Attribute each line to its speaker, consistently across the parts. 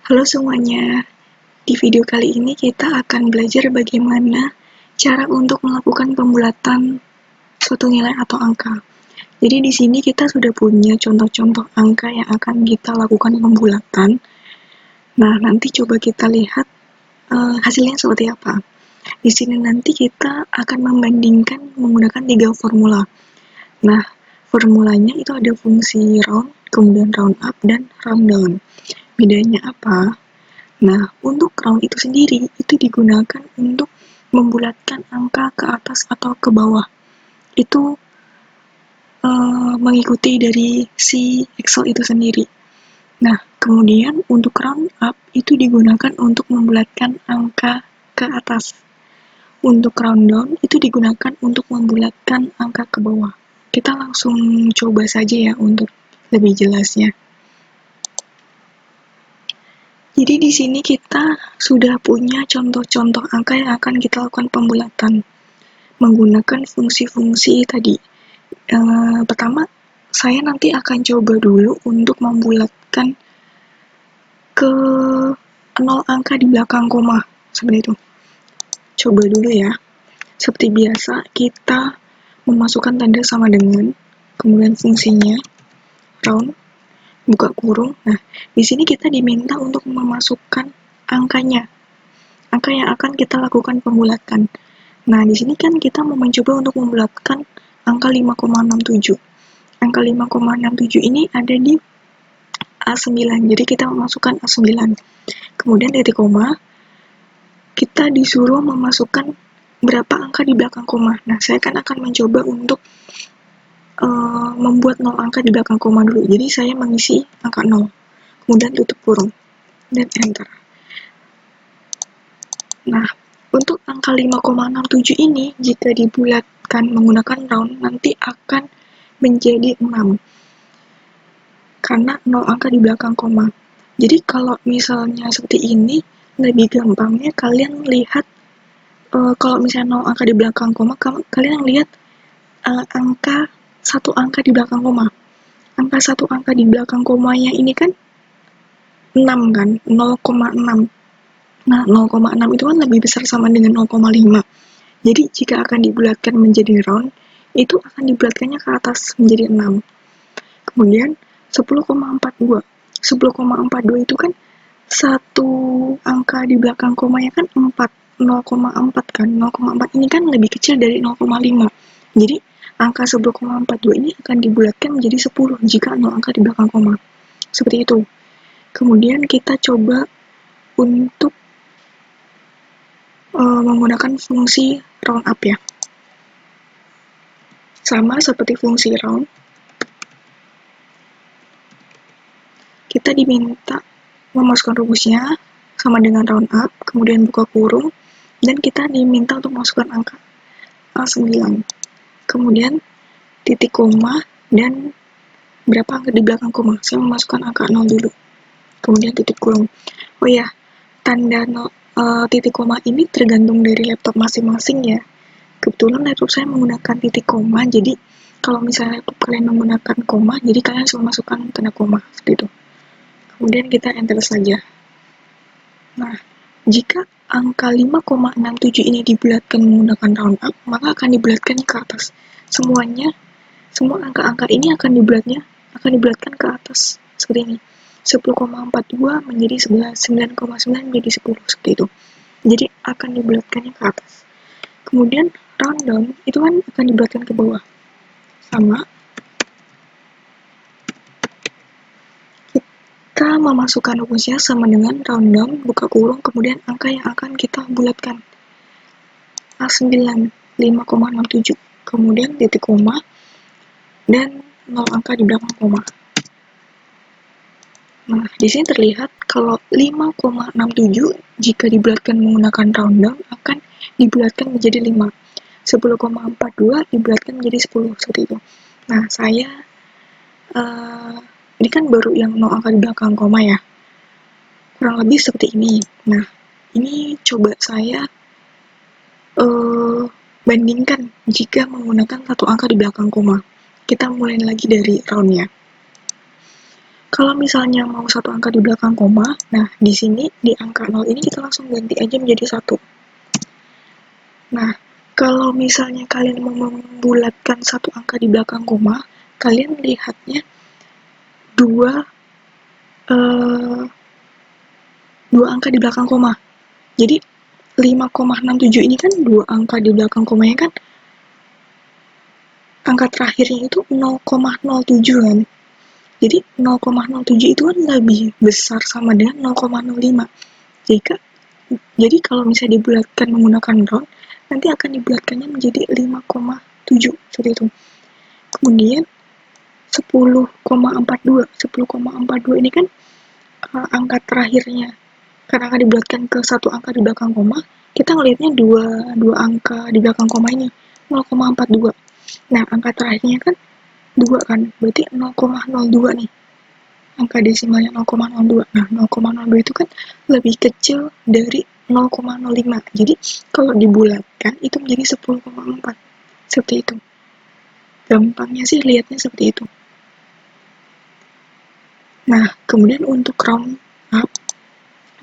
Speaker 1: Halo semuanya, di video kali ini kita akan belajar bagaimana cara untuk melakukan pembulatan suatu nilai atau angka. Jadi di sini kita sudah punya contoh-contoh angka yang akan kita lakukan pembulatan. Nah, nanti coba kita lihat hasilnya seperti apa. Di sini nanti kita akan membandingkan menggunakan 3 formula. Nah, formulanya itu ada fungsi round, kemudian round up, dan round down. Bedanya apa? Nah, untuk round itu sendiri, itu digunakan untuk membulatkan angka ke atas atau ke bawah. Itu mengikuti dari si Excel itu sendiri. Nah, kemudian untuk round up, itu digunakan untuk membulatkan angka ke atas. Untuk round down, itu digunakan untuk membulatkan angka ke bawah. Kita langsung coba saja ya untuk lebih jelasnya. Jadi di sini kita sudah punya contoh-contoh angka yang akan kita lakukan pembulatan menggunakan fungsi-fungsi tadi. Pertama, saya nanti akan coba dulu untuk membulatkan ke 0 angka di belakang koma, seperti itu. Coba dulu ya. Seperti biasa, kita memasukkan tanda sama dengan, kemudian fungsinya, round, buka kurung. Nah, di sini kita diminta untuk memasukkan angkanya, angka yang akan kita lakukan pembulatan. Nah, di sini kan kita mau mencoba untuk membulatkan angka 5,67. Angka 5,67 ini ada di A9, jadi kita memasukkan A9. Kemudian titik koma, kita disuruh memasukkan berapa angka di belakang koma. Nah, saya kan akan mencoba untuk membuat 0 angka di belakang koma dulu. Jadi saya mengisi angka 0, kemudian tutup kurung, dan enter. Nah, untuk angka 5,67 ini, jika dibulatkan menggunakan round, nanti akan menjadi 6. Karena 0 angka di belakang koma. Jadi kalau misalnya seperti ini, lebih gampangnya kalian lihat, kalau misalnya 0 angka di belakang koma, kalian lihat angka 1 angka di belakang koma. Angka 1 angka di belakang komanya ini kan 6 kan, 0,6. Nah, 0,6 itu kan lebih besar sama dengan 0,5. Jadi, jika akan dibulatkan menjadi round, itu akan dibulatkannya ke atas menjadi 6. Kemudian, 10,42. 10,42 itu kan satu angka di belakang komanya kan 4. 0,4 kan. 0,4 ini kan lebih kecil dari 0,5. Jadi, angka 10,42 ini akan dibulatkan menjadi 10 jika 0 angka di belakang koma. Seperti itu. Kemudian kita coba untuk menggunakan fungsi round up ya. Sama seperti fungsi round, kita diminta memasukkan rumusnya sama dengan round up, kemudian buka kurung, dan kita diminta untuk masukkan angka A9. Kemudian titik koma dan berapa angka di belakang koma. Saya memasukkan angka 0 dulu. Kemudian titik kurung. Oh ya, tanda titik koma ini tergantung dari laptop masing-masing ya. Kebetulan laptop saya menggunakan titik koma, jadi kalau misalnya laptop kalian menggunakan koma, jadi kalian harus memasukkan tanda koma, seperti itu. Kemudian kita enter saja. Nah, jika angka 5,67 ini dibulatkan menggunakan round up, maka akan dibulatkan ke atas. Semua angka-angka ini akan dibulatkan ke atas, seperti ini. 10,42 menjadi 11, 9,9 menjadi 10, seperti itu. Jadi akan dibulatkannya ke atas. Kemudian round down itu kan akan dibulatkan ke bawah. Sama. Kita memasukkan rumusnya sama dengan round down, buka kurung, kemudian angka yang akan kita bulatkan. A9, 5,67. Kemudian titik koma, dan 0 angka di belakang koma. Nah, di sini terlihat kalau 5,67 jika dibulatkan menggunakan round down akan dibulatkan menjadi 5. 10,42 dibulatkan menjadi 10, seperti itu. Nah, saya ini kan baru yang 0 angka di belakang koma ya. Kurang lebih seperti ini. Nah, ini coba saya bandingkan jika menggunakan 1 angka di belakang koma. Kita mulai lagi dari roundnya. Kalau misalnya mau satu angka di belakang koma, nah di sini di angka 0 ini kita langsung ganti aja menjadi 1. Nah, kalau misalnya kalian mau membulatkan satu angka di belakang koma, kalian lihatnya dua angka di belakang koma. Jadi 5,67 ini kan dua angka di belakang komanya kan, angka terakhirnya itu 0,07 kan. Jadi 0,07 itu kan lebih besar sama dengan 0,05. Jadi kalau misalnya dibulatkan menggunakan round, nanti akan dibulatkannya menjadi 5,7 seperti itu. Kemudian 10,42 ini kan angka terakhirnya, karena akan dibulatkan ke satu angka di belakang koma, kita ngelihatnya dua angka di belakang koma ini 0,42. Nah, angka terakhirnya kan 2 kan, berarti 0,02 nih. Angka desimalnya 0,02. Nah, 0,02 itu kan lebih kecil dari 0,05. Jadi, kalau dibulatkan itu menjadi 10,4. Seperti itu. Gampangnya sih lihatnya seperti itu. Nah, kemudian untuk round up,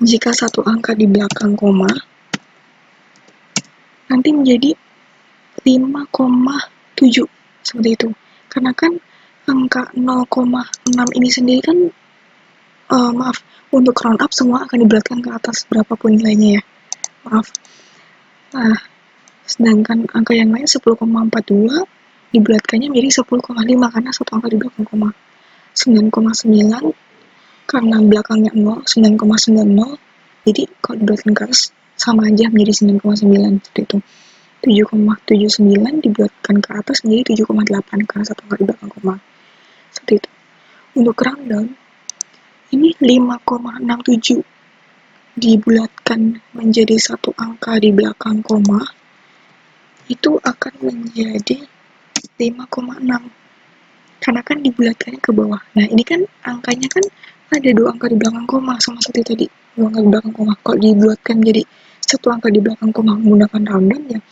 Speaker 1: jika satu angka di belakang koma, nanti menjadi 5,7. Seperti itu. Karena kan angka 0,6 ini sendiri kan, untuk round up semua akan dibulatkan ke atas berapapun nilainya ya. Maaf. Nah, sedangkan angka yang lain 10,42 dibulatkannya menjadi 10,5 karena satu angka di belakang koma. 9,9 karena belakangnya 0, 9,90. Jadi kalau dibulatkan ke atas sama aja menjadi 9,9 seperti itu. 7,79 dibulatkan ke atas menjadi 7,8 karena satu angka di belakang koma. Seperti itu. Untuk round down, ini 5,67 dibulatkan menjadi satu angka di belakang koma, itu akan menjadi 5,6 karena kan dibulatkannya ke bawah. Nah, ini kan angkanya kan ada dua angka di belakang koma sama seperti tadi, dua angka di belakang koma. Kalau dibulatkan menjadi satu angka di belakang koma menggunakan round down, ya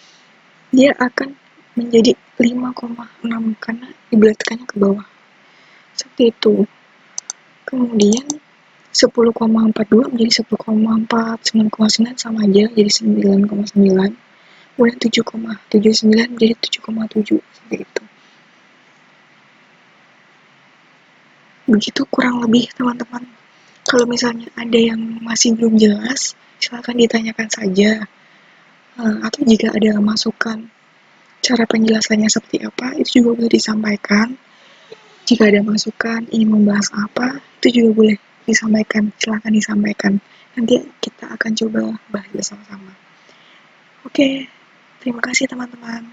Speaker 1: dia akan menjadi 5,6 karena dibulatkannya ke bawah. Seperti itu. Kemudian 10,42 menjadi 10,4, 9,9 sama aja jadi 9,9. Kemudian 7,79 menjadi 7,7 seperti itu. Begitu kurang lebih teman-teman. Kalau misalnya ada yang masih belum jelas, silakan ditanyakan saja. Atau jika ada masukan cara penjelasannya seperti apa, itu juga boleh disampaikan. Jika ada masukan ingin membahas apa, itu juga boleh disampaikan, silakan disampaikan. Nanti kita akan coba bahas bersama-sama. Oke, terima kasih teman-teman.